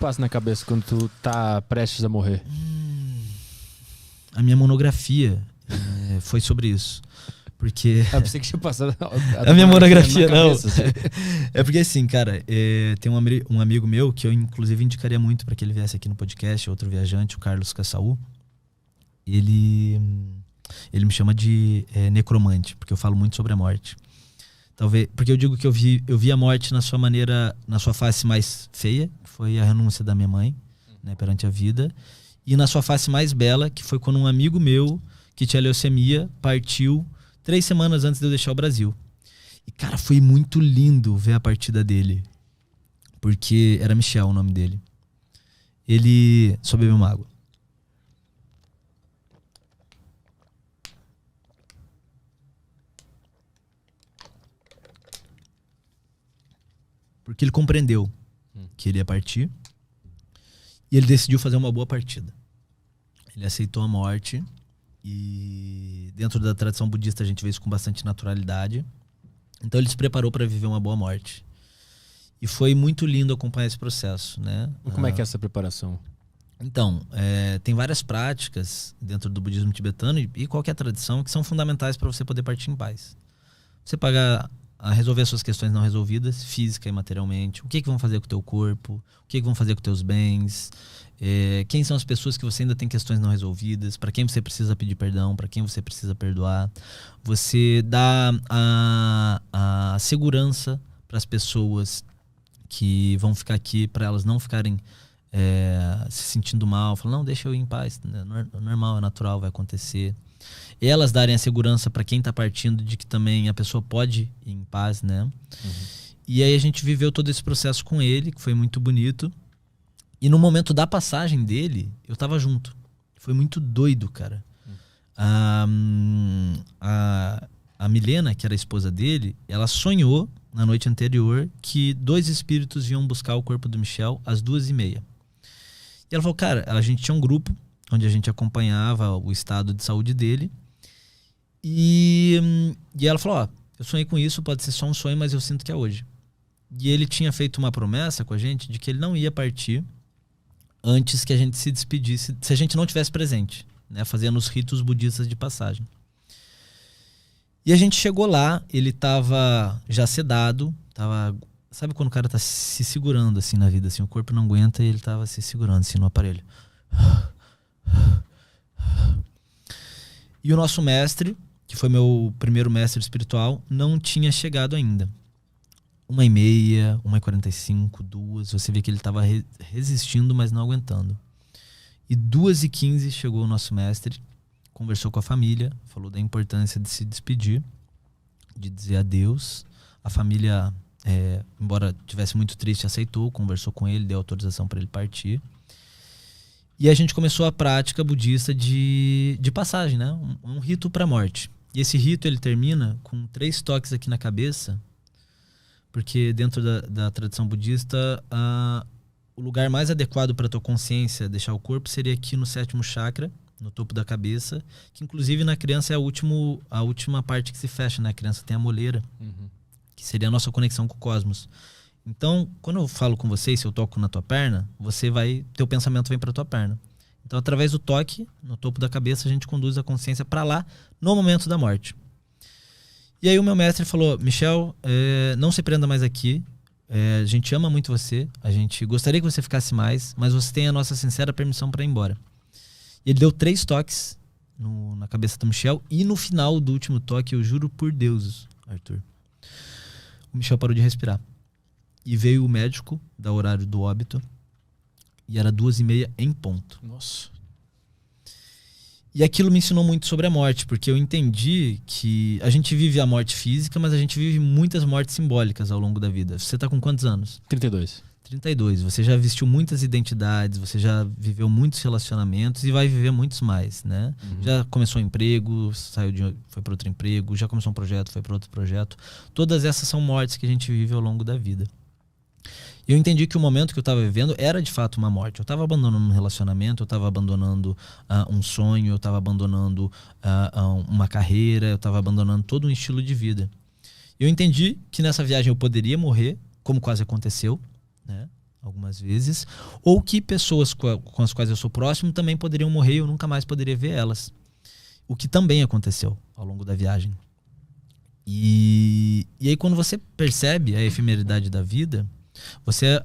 passa na cabeça quando tu tá prestes a morrer? A minha monografia foi sobre isso. Porque... pensei que tinha passado a minha monografia, não. Cabeça, assim. É porque assim, cara, tem um amigo meu que eu inclusive indicaria muito para que ele viesse aqui no podcast, outro viajante, o Carlos Cassaú. Ele me chama de necromante, porque eu falo muito sobre a morte. Talvez, porque eu digo que eu vi a morte na sua face mais feia, que foi a renúncia da minha mãe, né, perante a vida, e na sua face mais bela, que foi quando um amigo meu que tinha leucemia partiu 3 semanas antes de eu deixar o Brasil. E, cara, foi muito lindo ver a partida dele. Porque era Michel o nome dele. Ele só bebeu uma água. Porque ele compreendeu que ele ia partir. E ele decidiu fazer uma boa partida. Ele aceitou a morte. E dentro da tradição budista a gente vê isso com bastante naturalidade. Então ele se preparou para viver uma boa morte. E foi muito lindo acompanhar esse processo, né? Como é que é essa preparação? Então, tem várias práticas dentro do budismo tibetano e qualquer tradição que são fundamentais para você poder partir em paz. Você pagar a resolver as suas questões não resolvidas, física e materialmente. O que vão fazer com o teu corpo? O que vão fazer com os teus bens? Quem são as pessoas que você ainda tem questões não resolvidas? Para quem você precisa pedir perdão? Para quem você precisa perdoar? Você dá a segurança para as pessoas que vão ficar aqui, para elas não ficarem se sentindo mal, falando, não, deixa eu ir em paz, é normal, é natural, vai acontecer. Elas darem a segurança para quem tá partindo de que também a pessoa pode ir em paz, né? Uhum. E aí a gente viveu todo esse processo com ele, que foi muito bonito. E no momento da passagem dele, eu tava junto. Foi muito doido, cara. A Milena, que era a esposa dele, ela sonhou na noite anterior que 2 espíritos iam buscar o corpo do Michel às 2h30. E ela falou, cara, a gente tinha um grupo onde a gente acompanhava o estado de saúde dele. E ela falou, ó, eu sonhei com isso, pode ser só um sonho, mas eu sinto que é hoje. E ele tinha feito uma promessa com a gente de que ele não ia partir antes que a gente se despedisse, se a gente não tivesse presente, né, fazendo os ritos budistas de passagem. E a gente chegou lá, ele tava já sedado, sabe quando o cara tá se segurando assim na vida, assim, o corpo não aguenta e ele tava se segurando assim no aparelho. E o nosso mestre, que foi meu primeiro mestre espiritual, não tinha chegado ainda. 1h30, 1h45, 2h, você vê que ele estava resistindo, mas não aguentando. E 2h15 chegou o nosso mestre, conversou com a família, falou da importância de se despedir, de dizer adeus. A família, embora tivesse muito triste, aceitou, conversou com ele, deu autorização para ele partir. E a gente começou a prática budista de passagem, né? Um rito para a morte. E esse rito ele termina com 3 toques aqui na cabeça, porque dentro da tradição budista, o lugar mais adequado para a tua consciência deixar o corpo seria aqui no 7º chakra, no topo da cabeça, que inclusive na criança é a última parte que se fecha, né? A criança tem a moleira, que seria a nossa conexão com o cosmos. Então, quando eu falo com você, se eu toco na tua perna, teu pensamento vem para tua perna. Então, através do toque, no topo da cabeça, a gente conduz a consciência para lá, no momento da morte. E aí o meu mestre falou, Michel, não se prenda mais aqui, a gente ama muito você, a gente gostaria que você ficasse mais, mas você tem a nossa sincera permissão para ir embora. E ele deu 3 toques na cabeça do Michel, e no final do último toque, eu juro por Deus, Arthur, o Michel parou de respirar. E veio o médico dar o horário do óbito. E era 2h30 em ponto. Nossa. E aquilo me ensinou muito sobre a morte. Porque eu entendi que a gente vive a morte física, mas a gente vive muitas mortes simbólicas ao longo da vida. Você tá com quantos anos? 32. 32. Você já vestiu muitas identidades, você já viveu muitos relacionamentos e vai viver muitos mais, né? Já começou um emprego, foi para outro emprego, já começou um projeto, foi para outro projeto. Todas essas são mortes que a gente vive ao longo da vida. E eu entendi que o momento que eu estava vivendo era de fato uma morte. Eu estava abandonando um relacionamento, eu estava abandonando um sonho, eu estava abandonando uma carreira, eu estava abandonando todo um estilo de vida. Eu entendi que nessa viagem eu poderia morrer, como quase aconteceu, né? algumas vezes, ou que pessoas com as quais eu sou próximo também poderiam morrer e eu nunca mais poderia ver elas. O que também aconteceu ao longo da viagem. E aí quando você percebe a efemeridade da vida, você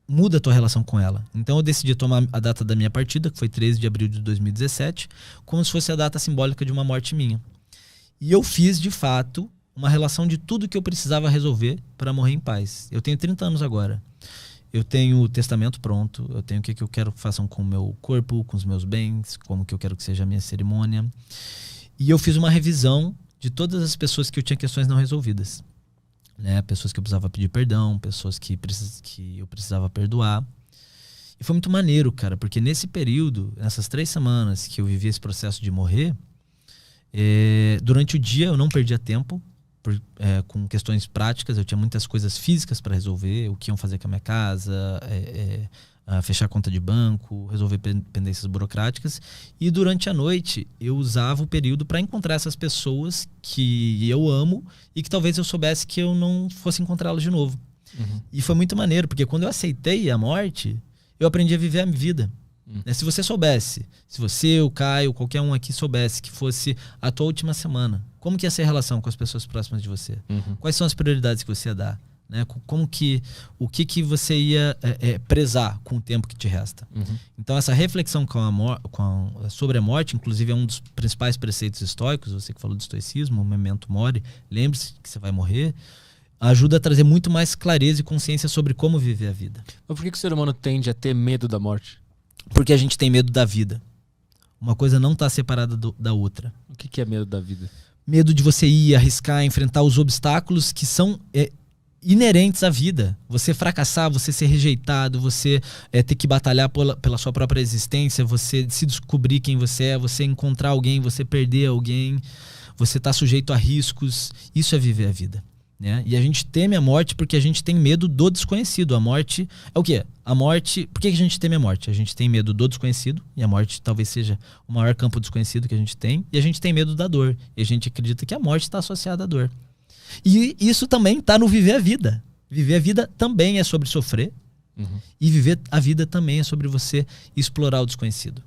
muda a tua relação com ela. Então eu decidi tomar a data da minha partida, que foi 13 de abril de 2017, como se fosse a data simbólica de uma morte minha. E eu fiz, de fato, uma relação de tudo que eu precisava resolver para morrer em paz. Eu tenho 30 anos agora. Eu tenho o testamento pronto, eu tenho o que eu quero que façam com o meu corpo, com os meus bens, como que eu quero que seja a minha cerimônia. E eu fiz uma revisão de todas as pessoas que eu tinha questões não resolvidas. Né? Pessoas que eu precisava pedir perdão, pessoas que eu precisava perdoar. E foi muito maneiro, cara, porque nesse período, nessas 3 semanas que eu vivi esse processo de morrer, durante o dia eu não perdia tempo, com questões práticas. Eu tinha muitas coisas físicas para resolver, o que iam fazer com a minha casa, fechar a conta de banco, resolver pendências burocráticas. E durante a noite eu usava o período para encontrar essas pessoas que eu amo e que talvez eu soubesse que eu não fosse encontrá-las de novo. Uhum. E foi muito maneiro, porque quando eu aceitei a morte, eu aprendi a viver a vida. Se você soubesse, se você, o Caio, qualquer um aqui soubesse que fosse a tua última semana, como que ia ser a relação com as pessoas próximas de você? Uhum. Quais são as prioridades que você ia dar? Né? O que você ia prezar com o tempo que te resta? Uhum. Então essa reflexão sobre a morte, inclusive é um dos principais preceitos estoicos, você que falou do estoicismo, o memento mori, lembre-se que você vai morrer, ajuda a trazer muito mais clareza e consciência sobre como viver a vida. Mas por que o ser humano tende a ter medo da morte? Porque a gente tem medo da vida. Uma coisa não está separada da outra. O que é medo da vida? Medo de você ir arriscar, enfrentar os obstáculos que são inerentes à vida. Você fracassar, você ser rejeitado, você ter que batalhar pela sua própria existência, você se descobrir quem você é, você encontrar alguém, você perder alguém, você tá sujeito a riscos. Isso é viver a vida. Né? E a gente teme a morte porque a gente tem medo do desconhecido. A morte é o quê? A morte... Por que a gente teme a morte? A gente tem medo do desconhecido, e a morte talvez seja o maior campo desconhecido que a gente tem, e a gente tem medo da dor. E a gente acredita que a morte está associada à dor. E isso também está no viver a vida. Viver a vida também é sobre sofrer, e viver a vida também é sobre você explorar o desconhecido.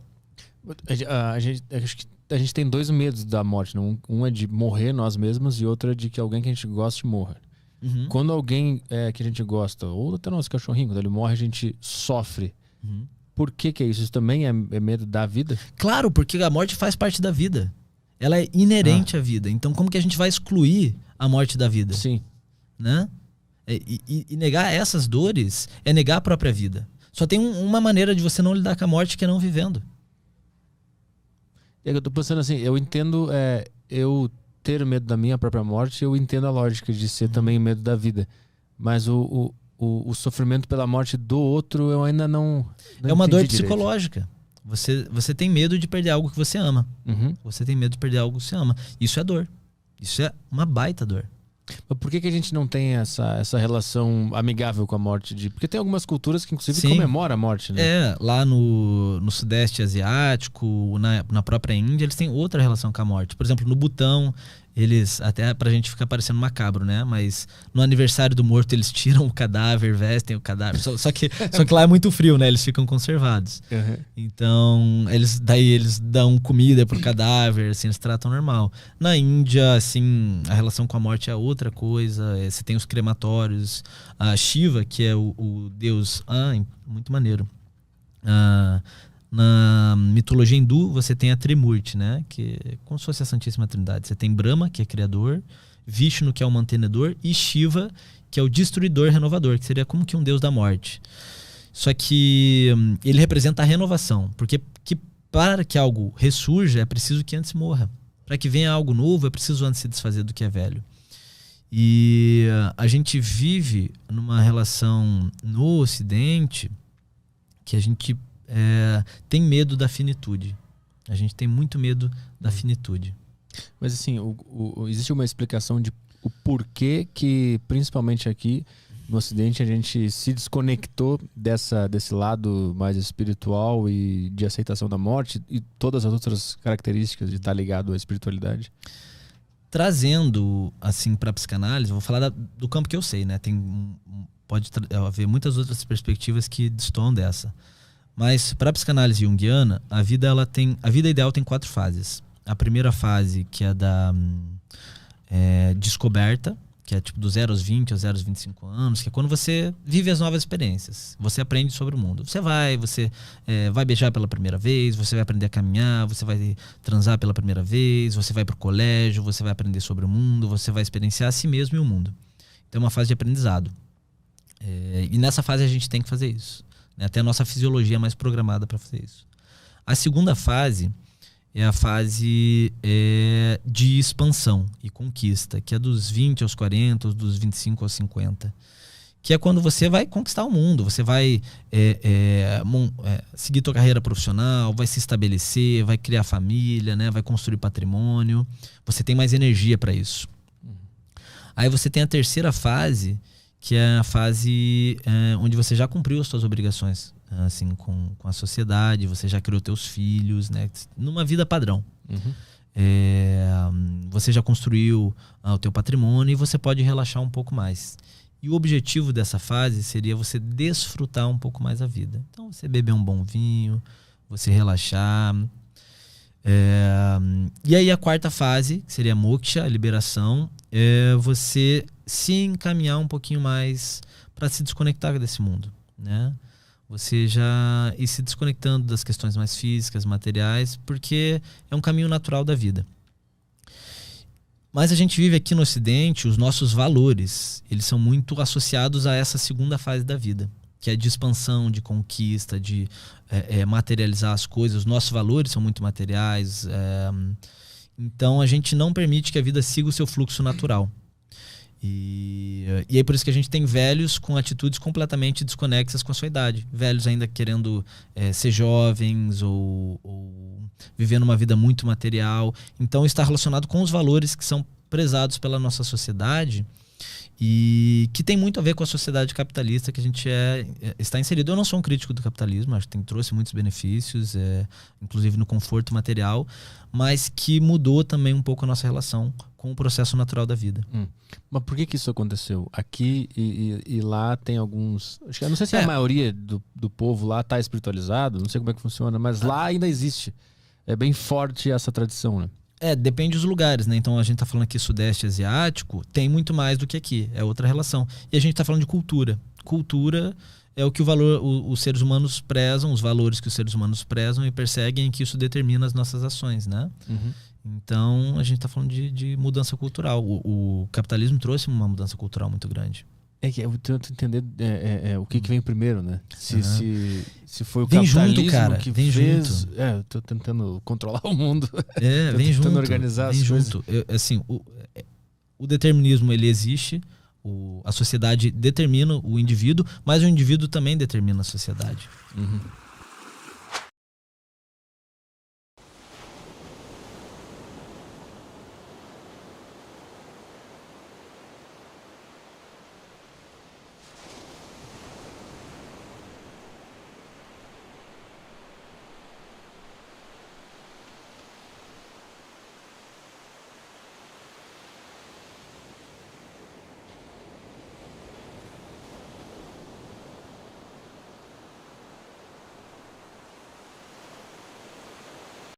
Acho que a gente tem 2 medos da morte, né? Um é de morrer nós mesmos e outro é de que alguém que a gente goste morra. Uhum. Quando alguém que a gente gosta, ou até nosso cachorrinho, quando ele morre, a gente sofre. Uhum. Por que é isso? Isso também é medo da vida? Claro, porque a morte faz parte da vida. Ela é inerente à vida. Então como que a gente vai excluir a morte da vida? Sim. Né? E negar essas dores é negar a própria vida. Só tem uma maneira de você não lidar com a morte, que é não vivendo. Eu tô pensando assim, eu entendo eu ter medo da minha própria morte, eu entendo a lógica de ser também medo da vida. Mas o sofrimento pela morte do outro eu ainda não é uma dor entendi direito. psicológica. Você tem medo de perder algo que você ama. Uhum. Você tem medo de perder algo que você ama. Isso é dor. Isso é uma baita dor. Mas por que a gente não tem essa relação amigável com a morte? Porque tem algumas culturas que inclusive Sim. comemoram a morte, né? Lá no Sudeste Asiático, na própria Índia, eles têm outra relação com a morte. Por exemplo, no Butão, eles, até pra gente ficar parecendo macabro, né? Mas no aniversário do morto eles tiram o cadáver, vestem o cadáver. Só que lá é muito frio, né? Eles ficam conservados. Uhum. Então, eles dão comida pro cadáver, assim, eles tratam normal. Na Índia, assim, a relação com a morte é outra coisa. Você tem os crematórios. A Shiva, que é o deus... muito maneiro. Na mitologia hindu, você tem a Trimurti, né? Que é como se fosse a Santíssima Trindade. Você tem Brahma, que é criador, Vishnu, que é o mantenedor, e Shiva, que é o destruidor renovador, que seria como que um deus da morte. Só que ele representa a renovação, porque para que algo ressurja, é preciso que antes morra. Para que venha algo novo, é preciso antes se desfazer do que é velho. E a gente vive numa relação no Ocidente que a gente tem medo da finitude. A gente tem muito medo da finitude. Mas assim, existe uma explicação de o porquê que, principalmente aqui no Ocidente, a gente se desconectou desse lado mais espiritual e de aceitação da morte e todas as outras características de estar ligado à espiritualidade? Trazendo, assim, para a psicanálise, vou falar do campo que eu sei, né? Tem pode haver muitas outras perspectivas que destoam dessa. Mas para a psicanálise junguiana, a vida ideal tem 4 fases. A primeira fase, que é da descoberta, que é tipo do 0 aos 20, aos 0 aos 25 anos, que é quando você vive as novas experiências. Você aprende sobre o mundo. Você vai beijar pela primeira vez, você vai aprender a caminhar, você vai transar pela primeira vez, você vai pro colégio, você vai aprender sobre o mundo, você vai experienciar a si mesmo e o mundo. Então é uma fase de aprendizado. E nessa fase a gente tem que fazer isso. Né? Até a nossa fisiologia é mais programada para fazer isso. A segunda fase é a fase de expansão e conquista, que é dos 20 aos 40, dos 25 aos 50. Que é quando você vai conquistar o mundo, você vai seguir tua carreira profissional, vai se estabelecer, vai criar família, né? Vai construir patrimônio. Você tem mais energia para isso. Aí você tem a terceira fase, que é a fase onde você já cumpriu as suas obrigações, assim, com a sociedade, você já criou teus filhos, né? Numa vida padrão. Você já construiu o teu patrimônio e você pode relaxar um pouco mais. E o objetivo dessa fase seria você desfrutar um pouco mais a vida. Então, você beber um bom vinho, você relaxar. E aí a quarta fase, que seria a moksha, a liberação, é você se encaminhar um pouquinho mais para se desconectar desse mundo, né? Você já ir se desconectando das questões mais físicas, materiais, porque é um caminho natural da vida. Mas a gente vive aqui no Ocidente, os nossos valores, eles são muito associados a essa segunda fase da vida, que é de expansão, de conquista, de materializar as coisas. Os nossos valores são muito materiais. Então a gente não permite que a vida siga o seu fluxo natural. E é por isso que a gente tem velhos com atitudes completamente desconexas com a sua idade. Velhos ainda querendo ser jovens ou vivendo uma vida muito material. Então está relacionado com os valores que são prezados pela nossa sociedade e que tem muito a ver com a sociedade capitalista que a gente está inserido. Eu não sou um crítico do capitalismo, acho que trouxe muitos benefícios, inclusive no conforto material, mas que mudou também um pouco a nossa relação com o processo natural da vida. Mas por que isso aconteceu? Aqui e lá tem alguns... Eu não sei se a maioria do povo lá está espiritualizado, não sei como é que funciona, mas lá ainda existe. É bem forte essa tradição, né? Depende dos lugares, né? Então a gente tá falando aqui Sudeste Asiático, tem muito mais do que aqui, é outra relação. E a gente tá falando de cultura. Cultura é o que os seres humanos prezam, os valores que os seres humanos prezam e perseguem, que isso determina as nossas ações, né? Então a gente tá falando de mudança cultural. O capitalismo trouxe uma mudança cultural muito grande. Eu tento entender o que vem primeiro, né? Se foi o capitalismo que vem fez... junto. Eu tô tentando controlar o mundo. Vem junto. Organizar vem as junto. O determinismo, ele existe. A sociedade determina o indivíduo, mas o indivíduo também determina a sociedade.